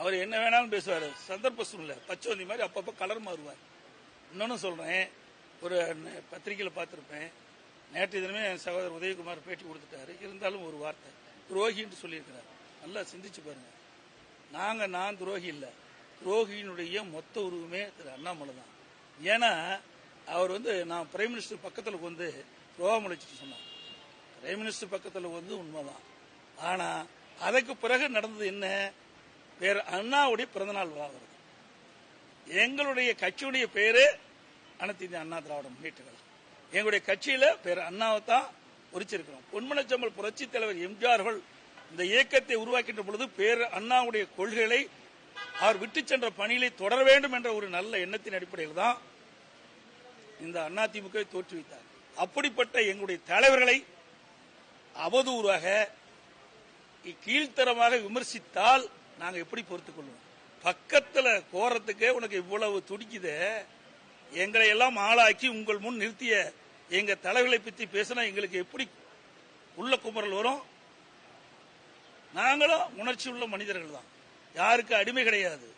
அவர் என்ன வேணாலும் பேசுவார், சந்தர்ப்ப சூழ்நிலை பச்சோந்தி மாதிரி அப்பப்போ கலர் மாறுவார். இன்னொன்னு சொல்றேன், ஒரு பத்திரிகையில் பார்த்திருப்பேன், நேற்று தினமே என் சகோதரர் உதயகுமார் பேட்டி கொடுத்துட்டாரு. இருந்தாலும் ஒரு வார்த்தை துரோகின்னு சொல்லியிருக்கிறார். நல்லா சிந்திச்சு பாருங்க. நான் துரோகி இல்லை, துரோகியினுடைய மொத்த உருவமே திரு அண்ணாமலை தான். ஏன்னா அவர் நான் பிரைம் மினிஸ்டர் பக்கத்தில் வந்து துரோகம் அழைச்சிட்டு சொன்னார். பிரைம் மினிஸ்டர் பக்கத்தில் வந்து உண்மைதான். ஆனா அதுக்கு பிறகு நடந்தது என்ன? வேற அண்ணாவுடைய பிறந்தநாள் விழா வருது. எங்களுடைய கட்சியுடைய பேரு அனைத்து இந்திய அண்ணா திராவிட முன்னேற்ற கழகம். எங்களுடைய கட்சியில பேர் அண்ணாவை தான் குறிச்சிருக்கிறோம். பொன்மனச்சம்பல் புரட்சி தலைவர் எம்ஜிஆர்கள் இந்த இயக்கத்தை உருவாக்கின்ற பொழுது பேர் அண்ணாவுடைய கொள்கைகளை அவர் விட்டு சென்ற பணிகளை தொடர வேண்டும் என்ற ஒரு நல்ல எண்ணத்தின் அடிப்படையில் தான் இந்த அதிமுகவை தோற்றுவித்தார். அப்படிப்பட்ட எங்களுடைய தலைவர்களை அவதூறாக கீழ்த்தரமாக விமர்சித்தால் நாங்க எப்படி பொறுத்துக் கொள்வோம்? பக்கத்துல கோரத்துக்கு உனக்கு இவ்வளவு துடிக்குது, எங்களை எல்லாம் ஆளாக்கி உங்கள் முன் நிறுத்திய எங்க தலைவர்களை பற்றி பேசினா எங்களுக்கு எப்படி உள்ள குமரல் வரும்? நாங்களும் உணர்ச்சி உள்ள மனிதர்கள் தான், யாருக்கு அடிமை கிடையாது.